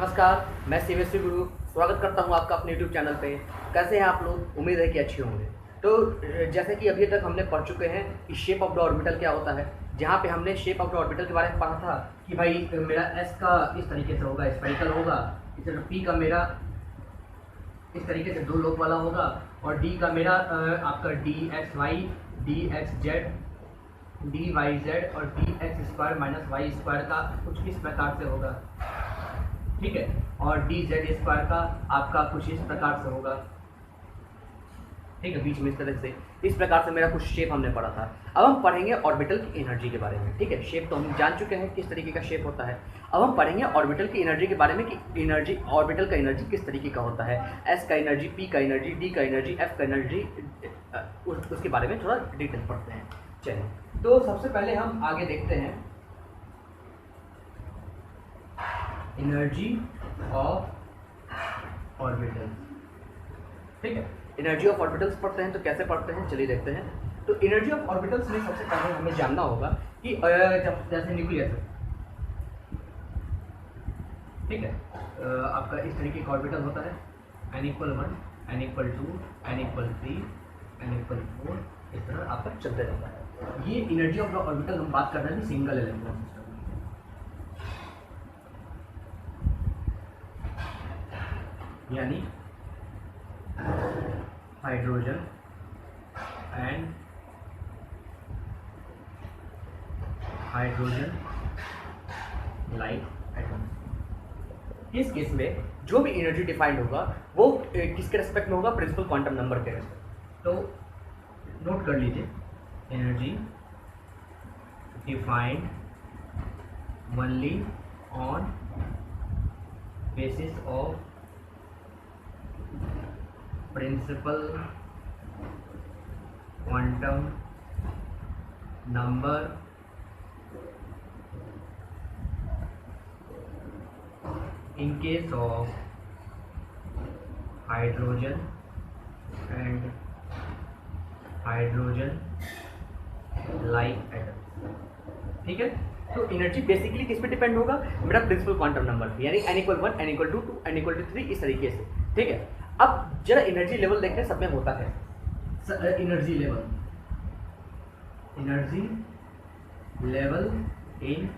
नमस्कार, मैं सीबीएसई गुरु स्वागत करता हूं आपका अपने यूट्यूब चैनल पे। कैसे हैं आप लोग? उम्मीद है कि अच्छे होंगे। तो जैसे कि अभी तक हमने पढ़ चुके हैं कि शेप ऑफ द ऑर्बिटल क्या होता है, जहां पे हमने शेप ऑफ द ऑर्बिटल के बारे में पढ़ा था कि भाई मेरा एस का इस तरीके से होगा, स्फेरिकल होगा, इस तरह पी का मेरा इस तरीके से दो लोब वाला होगा और डी का मेरा आपका d x y, d x z, d y z और d x square minus y square का कुछ इस प्रकार से होगा, ठीक है। और डी जेड स्क्वायर का आपका कुछ इस प्रकार से होगा, ठीक है, बीच में इस तरह से, इस प्रकार से मेरा कुछ शेप हमने पढ़ा था। अब हम पढ़ेंगे ऑर्बिटल की एनर्जी के बारे में, ठीक है। शेप तो हम जान चुके हैं किस तरीके का शेप होता है। अब हम पढ़ेंगे ऑर्बिटल की एनर्जी के बारे में कि एनर्जी, ऑर्बिटल का एनर्जी किस तरीके का होता है, एस का एनर्जी, पी का एनर्जी, डी का एनर्जी, एफ का एनर्जी, उसके बारे में थोड़ा डिटेल पढ़ते हैं। चलिए, तो सबसे पहले हम आगे देखते हैं एनर्जी ऑफ ऑर्बिटल्स, ठीक है। एनर्जी ऑफ ऑर्बिटल्स पढ़ते हैं तो कैसे पढ़ते हैं, चलिए देखते हैं। तो एनर्जी ऑफ ऑर्बिटल्स में सबसे पहले हमें जानना होगा कि जब जैसे न्यूक्लियस है, ठीक है, आपका इस तरीके का ऑर्बिटल होता है, n=1, n=2, n=3, n=4, इस तरह आपका चलते रहता है। ये एनर्जी ऑफ द ऑर्बिटल हम बात कर रहे हैं सिंगल इलेक्ट्रॉन सिस्टम, यानी hydrogen and hydrogen like atom. इस केस में जो भी एनर्जी डिफाइंड होगा वो किसके रेस्पेक्ट में होगा, प्रिंसिपल क्वांटम नंबर के रेस्पेक्ट। तो नोट कर लीजिए, energy defined only on basis of principal quantum number in case of hydrogen and hydrogen like atoms, ठीक है। तो एनर्जी बेसिकली किस पे डिपेंड होगा, मेरा प्रिंसिपल क्वांटम नंबर पे, यानी n=1, n=2, n=3, इस तरीके से, ठीक है। अब जरा एनर्जी लेवल देखते हैं सब में होता है। Energy level in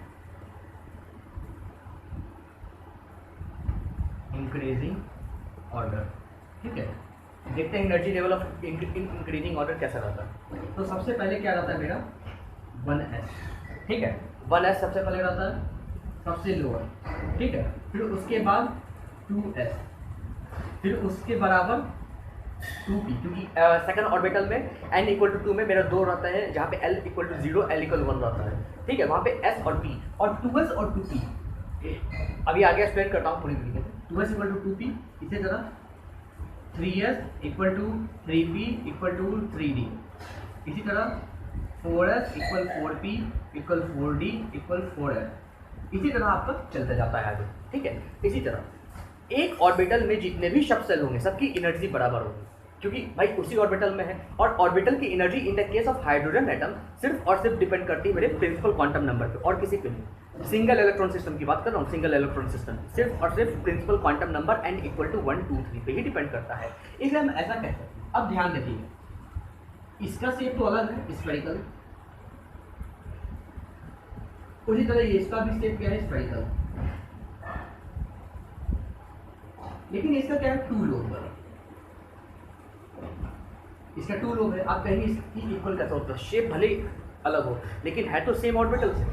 increasing order, ठीक है। देखते हैं energy level of increasing order कैसा रहता है। तो सबसे पहले क्या रहता है मेरा 1s, ठीक है। 1s सबसे पहले रहता है, सबसे लोअर, ठीक है। फिर उसके बाद 2s, फिर उसके बराबर 2p, क्योंकि सेकंड ऑर्बिटल में n=2 में मेरा 2 रहता है, जहाँ पे l=0, l=1 रहता है, ठीक है। वहाँ पे s और p और 2s और 2p, अभी आगे एक्सप्लेन करता हूँ पूरी तरीके से। 2s=2p, इसी तरह 3s=3p=3d, इसी तरह 4s=4p=4d=4s, इसी तरह आपका चलता जाता है आगे, ठीक है। इसी तरह एक ऑर्बिटल में जितने भी सब सेल होंगे सबकी एनर्जी बराबर होगी, क्योंकि भाई उसी ऑर्बिटल में है। और ऑर्बिटल की energy in the case of hydrogen atom सिर्फ और सिर्फ डिपेंड करती है मेरे प्रिंसिपल क्वांटम नंबर पे, और किसी पे नहीं। सिंगल इलेक्ट्रॉन सिस्टम की बात कर रहा हूँ, सिंगल इलेक्ट्रॉन सिस्टम सिर्फ और सिर्फ प्रिंसिपल क्वांटम नंबर n=1, 2, 3 पे ही डिपेंड करता है, इसलिए हम ऐसा कहते हैं। अब ध्यान देखिए, इसका शेप तो अलग है, स्फेरिकल, उसी तरह ये इसका भी शेप क्या है, स्फेरिकल, लेकिन इसका क्या है, 2 लोब है, इसका 2 लोब है। आप कहेंगे इसकी इक्वल कैसा होता है, शेप भले अलग हो लेकिन है तो सेम ऑर्बिटल से,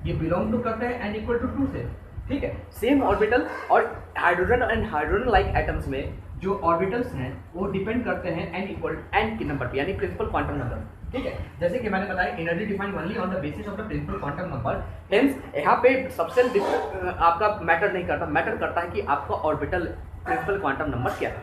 ये बिलोंग तो करता है n=2 से, ठीक है। सेम ऑर्बिटल और hydrogen and hydrogen like atoms में जो ऑर्बिटल्स हैं वो डिपेंड करते हैं n के नंबर पे, यानी प्रिंसिपल क्वांटम नंबर, ठीक है। जैसे कि मैंने बताया energy defined only on the basis of the principal quantum number, hence यहाँ पे सबसे आपका मैटर नहीं करता, मैटर करता है कि आपका ऑर्बिटल प्रिंसिपल क्वांटम नंबर क्या है,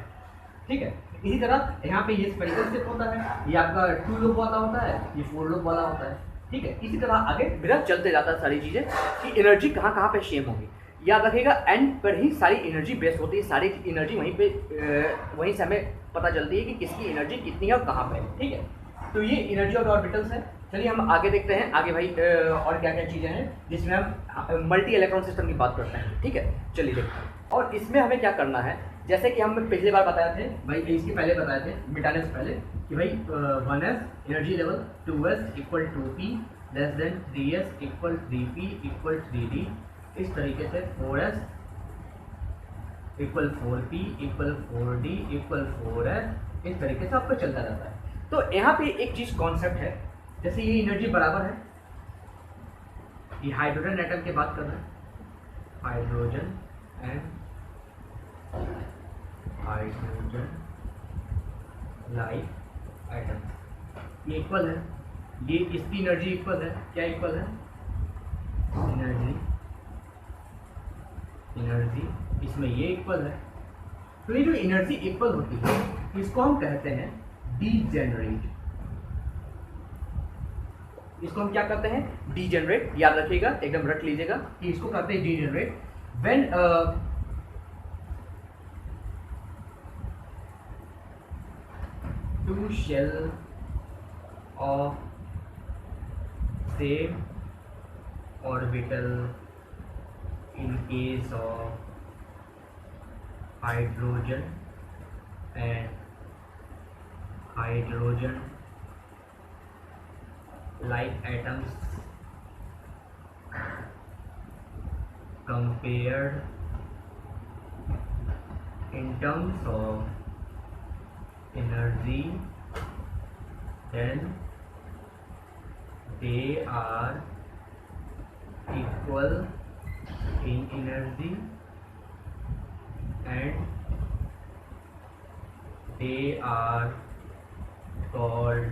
ठीक है। इसी तरह यहाँ पे ये स्फेरिकल शेप होता है, ये आपका 2 लोब वाला होता है, ये 4 लोब वाला होता है, ठीक है। इसी तरह आगे मेरा चलते जाता है सारी चीजें कि एनर्जी कहाँ कहाँ पे सेम होगी। याद रखिएगा n पर ही सारी एनर्जी बेस होती है, सारी एनर्जी वहीं पे वहीं से हमें पता चलती है कि किसकी एनर्जी कितनी है और कहाँ पे है, ठीक है। तो ये एनर्जी ऑफ ऑर्बिटल्स है। चलिए हम आगे देखते हैं आगे भाई और क्या क्या चीज़ें हैं जिसमें हम मल्टी इलेक्ट्रॉन सिस्टम की बात करते हैं। ठीक है, चलिए देखते हैं। और इसमें हमें क्या करना है, जैसे कि हम पिछली बार बताए थे भाई, इसके पहले बताए थे मिटाने से पहले कि भाई 1s energy level 2s equal 2p less than 3s equal 3p equal 3d, इस तरीके से 4s equal 4p equal 4d equal 4s, इस तरीके से आपको चलता रहता है। तो यहाँ पे एक चीज़ कॉन्सेप्ट है, जैसे ये एनर्जी बराबर है, ये हाइड्रोजन एटम की बात कर रहे हैं, hydrogen and hydrogen like atom, ये इक्वल है, ये इसकी एनर्जी इक्वल है, क्या इक्वल है, एनर्जी इसमें ये इक्वल है। तो ये जो एनर्जी इक्वल होती है इसको हम कहते हैं डीजेनरेट, इसको हम क्या कहते हैं, डीजेनरेट। याद रखिएगा, एकदम रख लीजिएगा कि इसको कहते हैं degenerate when two shell of same orbital in case of hydrogen and hydrogen like atoms compared in terms of energy, then they are equal in energy and they are called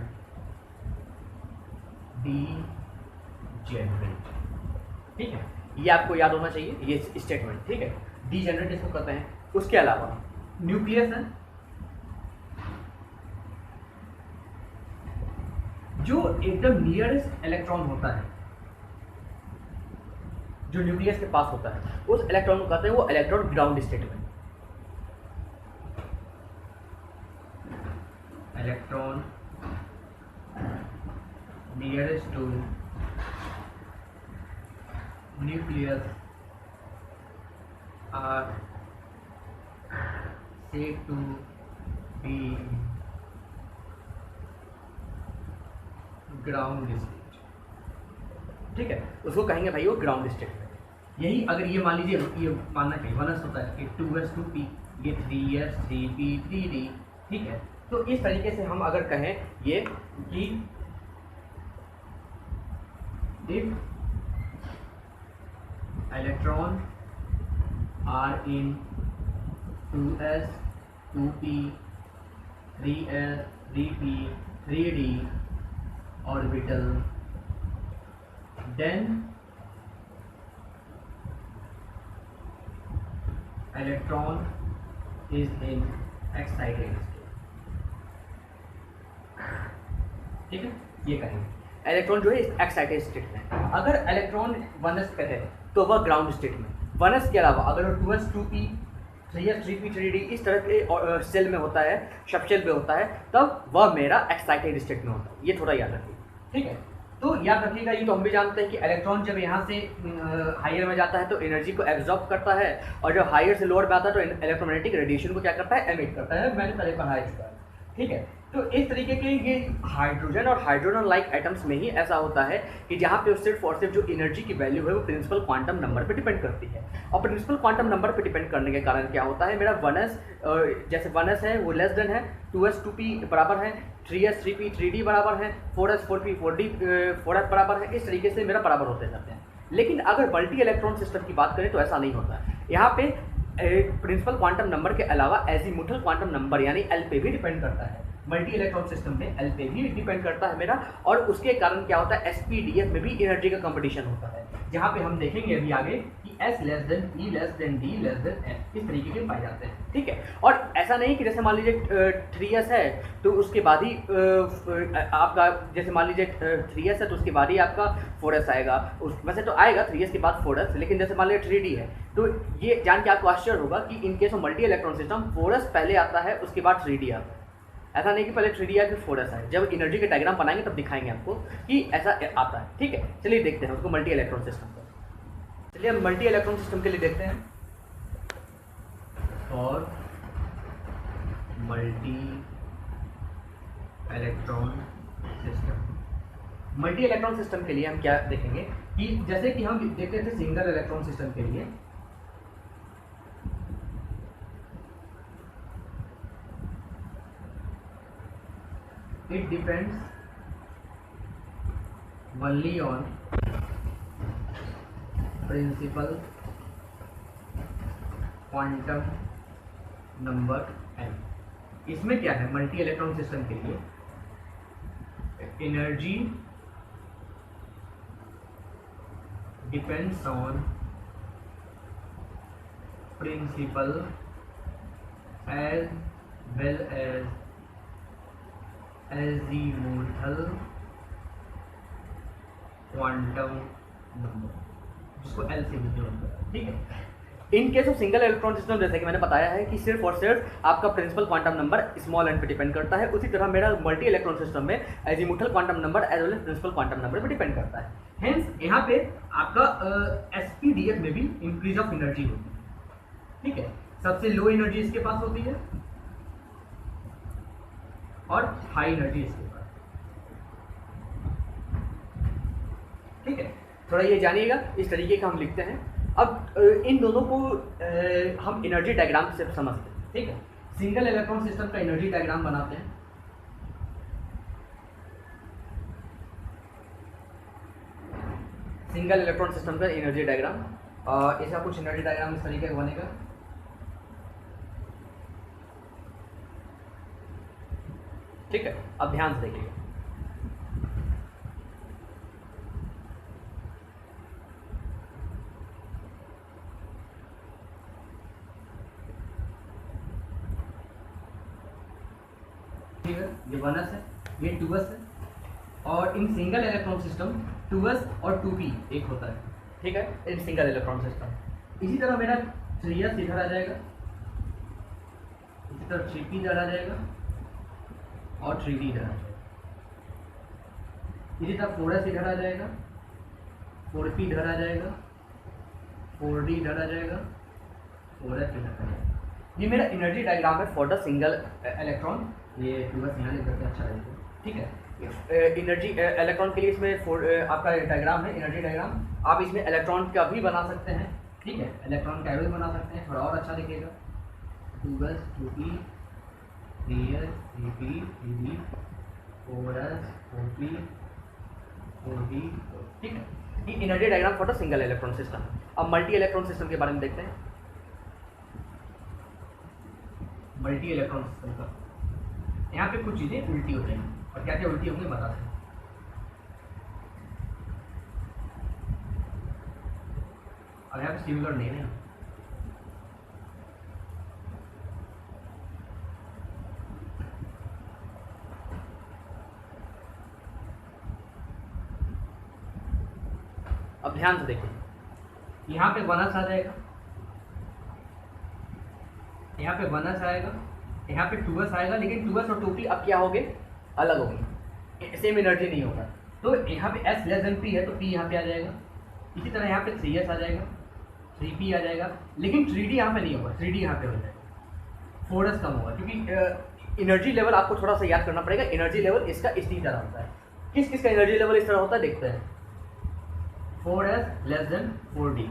degenerate। ठीक है, ये आपको याद होना चाहिए ये statement. ठीक है, डीजेनरेट इसको कहते हैं। उसके अलावा न्यूक्लियस है, जो एकदम नियरेस्ट इलेक्ट्रॉन होता है, जो न्यूक्लियस के पास होता है, उस इलेक्ट्रॉन को कहते हैं वो इलेक्ट्रॉन ग्राउंड स्टेट में, electron nearest to nucleus are said to be ground state. ठीक है, उसको कहेंगे भाई वो ग्राउंड स्टेट है। यही अगर ये मान लीजिए, ये मानना चाहिए 1s होता है, 2s 2p, ये 3s 3p 3d। ठीक है, तो इस तरीके से हम अगर कहें ये कि if electron are in 2s 2p 3s 3p 3d orbital, then electron is in excited state। ठीक है, ये कहेंगे इलेक्ट्रॉन जो है एक्साइटेड स्टेट में। अगर इलेक्ट्रॉन 1s पे है तो वह ग्राउंड स्टेट में। 1s के अलावा अगर वो 2s 2p 3s 3p 3d इस तरह के सेल में होता है, सब सेल में होता है, तब वह मेरा एक्साइटेड स्टेट में होता है। ये थोड़ा याद रखिए। ठीक है, तो याद रखिएगा, ये तो हम भी जानते हैं कि इलेक्ट्रॉन जब यहाँ से हायर में जाता है तो एनर्जी को एब्जॉर्ब करता है, और जब हायर से लोअर में आता है तो इलेक्ट्रोमैग्नेटिक रेडिएशन को क्या करता है, एमिट करता है। मैंने पहले पढ़ा चुका है। ठीक है, तो इस तरीके के ये हाइड्रोजन और हाइड्रोजन लाइक एटम्स में ही ऐसा होता है कि जहाँ पे सिर्फ और सिर्फ जो एनर्जी की वैल्यू है वो प्रिंसिपल क्वांटम नंबर पे डिपेंड करती है। और प्रिंसिपल क्वांटम नंबर पे डिपेंड करने के कारण क्या होता है, मेरा 1s जैसे 1s है वो लेस देन है, 2s 2p बराबर है, 3s 3p 3d बराबर है, 4s 4p 4d 4s बराबर है। इस तरीके से मेरा बराबर होते जाते हैं। लेकिन अगर मल्टी इलेक्ट्रॉन सिस्टम की बात करें तो ऐसा नहीं होता है। यहाँ पे प्रिंसिपल क्वांटम नंबर के अलावा एजीमुथल क्वांटम नंबर यानी एल पे भी डिपेंड करता है। मल्टी इलेक्ट्रॉन सिस्टम में एल पे भी डिपेंड करता है मेरा, और उसके कारण क्या होता है, SPDF में भी एनर्जी का कंपटीशन होता है, जहाँ पे हम देखेंगे अभी आगे कि S less than P less than D less than F इस तरीके के पाए जाते हैं। ठीक है, और ऐसा नहीं कि जैसे मान लीजिए 3s है तो उसके बाद ही आपका, जैसे मान लीजिए 3s है तो उसके बाद ही आपका 4s आएगा। वैसे तो आएगा 3s के बाद 4s, लेकिन जैसे मान लीजिए 3d है तो ये जान के आपको आश्चर्य होगा कि इन case of multi electron system 4s पहले आता है, उसके बाद 3d आता है। ऐसा नहीं कि पहले 3D या फिर 4s आए। जब एनर्जी के डायग्राम बनाएंगे तब दिखाएंगे आपको कि ऐसा आता है। ठीक है, चलिए देखते हैं उसको मल्टी इलेक्ट्रॉन सिस्टम पर। चलिए हम मल्टी इलेक्ट्रॉन सिस्टम के लिए देखते हैं। और multi electron system, multi electron system के लिए हम क्या देखेंगे कि जैसे कि हम देखते थे सिंगल इलेक्ट्रॉन सिस्टम के लिए, it depends only on principal quantum number n। इसमें क्या है मल्टी इलेक्ट्रॉन सिस्टम के लिए, energy depends on principal as well as azimuthal quantum number, जिसको एल से भी जोड़ते हैं। ठीक है, in case of single electron system जैसे कि मैंने बताया है कि सिर्फ और सिर्फ आपका principal quantum number small N पे डिपेंड करता है। उसी तरह मेरा मल्टी इलेक्ट्रॉन सिस्टम में azimuthal quantum number as well as principal quantum number पे डिपेंड करता है। हेंस यहाँ पे आपका एसपीडीएफ में भी इंक्रीज ऑफ एनर्जी होती है। ठीक है, सबसे लो एनर्जी इसके पास होती है और हाई एनर्जी इसके पास। ठीक है, थोड़ा ये जानिएगा, इस तरीके का हम लिखते हैं। अब इन दोनों को हम एनर्जी डायग्राम से समझते हैं। ठीक है, सिंगल इलेक्ट्रॉन सिस्टम का एनर्जी डायग्राम बनाते हैं। सिंगल इलेक्ट्रॉन सिस्टम का एनर्जी डायग्राम, इसका कुछ एनर्जी डायग्राम इस तरीके का बनेगा। ठीक है, अब ध्यान से देखिएगा। ठीक है, ये 1s है, ये 2s है, और in single electron system 2s और 2p एक होता है। ठीक है, इन सिंगल इलेक्ट्रॉन सिस्टम। इसी तरह मेरा 3s इधर आ जाएगा, इसी तरह 3p इधर आ जाएगा और 3d इधर आ जाएगा। इसी तरह 4s इधर आ जाएगा, 4p इधर आ जाएगा, 4d इधर आ जाएगा, 4s इधर आ जाएगा। ये मेरा एनर्जी डायग्राम है फॉर द सिंगल इलेक्ट्रॉन। ये 2s यहाँ लिख करके अच्छा लगेगा। ठीक है, एनर्जी इलेक्ट्रॉन के लिए इसमें आपका डायग्राम है, एनर्जी डायग्राम। आप इसमें इलेक्ट्रॉन का भी बना सकते हैं। ठीक है, इलेक्ट्रॉन का भी बना सकते हैं, थोड़ा और अच्छा दिखेगा। 2s 2p 3s 3p 3d 4s 4p 4d। ठीक है, ये energy diagram for the single electron system. अब मल्टी इलेक्ट्रॉन सिस्टम के बारे में देखते हैं। मल्टी इलेक्ट्रॉन सिस्टम का यहाँ पे कुछ चीज़ें उल्टी हो जाएंगी, और क्या क्या उल्टी होंगी बताते हैं। और यहाँ पे सिमिलर नहीं है। अब ध्यान से देखिए, यहाँ पे 1s आ जाएगा, यहाँ पे 1s आएगा, यहाँ पे 2s आएगा, लेकिन 2s और 2p अब क्या हो गए, अलग हो गए, सेम एनर्जी नहीं होगा। तो यहाँ पे s लेस देन p है तो p यहाँ पे आ जाएगा। इसी तरह यहाँ पे 3s आ जाएगा, 3p आ जाएगा, लेकिन 3d यहाँ पे नहीं होगा, 3d यहाँ पे हो जाएगा। 4s कम होगा, क्योंकि एनर्जी लेवल आपको थोड़ा सा याद करना पड़ेगा। एनर्जी लेवल इसका इसी तरह होता है। किस किस का एनर्जी लेवल इस तरह होता है देखते हैं। 4s less than 4d,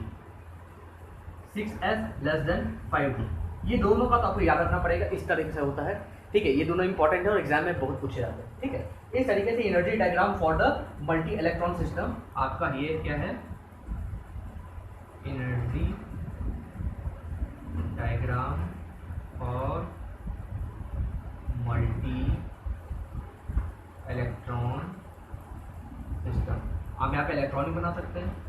6s less than 5d। ये दोनों का तो आपको याद रखना पड़ेगा, इस तरीके से होता है। ठीक है, ये दोनों इंपॉर्टेंट है और एग्जाम में बहुत पूछे जाते हैं। ठीक है, इस तरीके से energy diagram for the multi electron system आपका ये क्या है, energy diagram for multi electron system. आप यहाँ पे इलेक्ट्रॉन भी बना सकते हैं।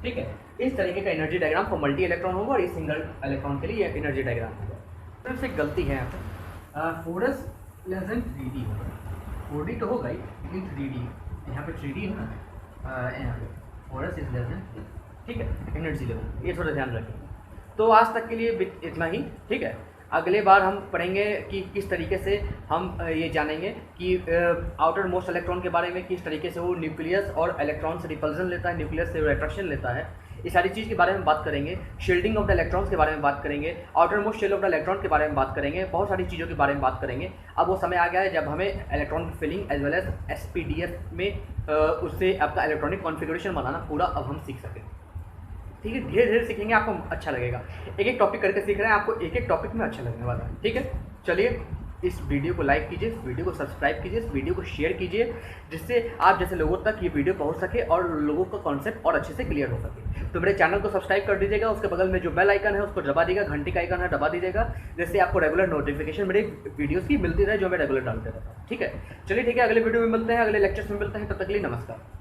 ठीक है, इस तरीके का energy diagram for multi electron होगा, और इस सिंगल इलेक्ट्रॉन के लिए एनर्जी डायग्राम होगा। फिर से गलती है यहाँ पे, 4s लेस देन 3d होगा। 4d तो होगा ही, लेकिन 3d यहाँ पे 3d है ना, यहाँ पे 4s इज लेस देन। ठीक है, एनर्जी लेवल ये थोड़ा ध्यान रखें। तो आज तक के लिए इतना ही, ठीक है। अगले बार हम पढ़ेंगे कि किस तरीके से हम ये जानेंगे कि आउटर मोस्ट इलेक्ट्रॉन के बारे में, किस तरीके से वो न्यूक्लियस और इलेक्ट्रॉन से रिपल्जन लेता है, न्यूक्लियस से अट्रैक्शन लेता है। इस सारी चीज़ के बारे में बात करेंगे। शील्डिंग ऑफ द इलेक्ट्रॉन्स के बारे में बात करेंगे, outermost shell of the electron के बारे में बात करेंगे, बहुत सारी चीज़ों के बारे में बात करेंगे। अब वो समय आ गया है जब हमें इलेक्ट्रॉन की filling as well as SPDF में उससे आपका इलेक्ट्रॉनिक कॉन्फ़िगरेशन बनाना पूरा अब हम सीख सकें, ठीक है। धीरे धीरे सीखेंगे, आपको अच्छा लगेगा। एक एक टॉपिक करके सीख रहे हैं, आपको एक एक टॉपिक में अच्छा लगने वाला है, ठीक है। चलिए, इस वीडियो को लाइक कीजिए, इस वीडियो को सब्सक्राइब कीजिए, इस वीडियो को शेयर कीजिए, जिससे आप जैसे लोगों तक ये वीडियो पहुंच सके और लोगों का कॉन्सेप्ट और अच्छे से क्लियर हो सके। तो मेरे चैनल को सब्सक्राइब कर दीजिएगा, उसके बगल में जो बेल आइकन है उसको दबा दीजिएगा, घंटी का आइकन है दबा दीजिएगा, जिससे आपको रेगुलर नोटिफिकेशन मेरे वीडियोज़ की मिलती रहे जो मैं रेगुलर डालते रहता हूँ, ठीक है। चलिए ठीक है, अगले वीडियो में मिलते हैं, अगले लेक्चर्स में मिलते हैं, तब तक के लिए नमस्कार।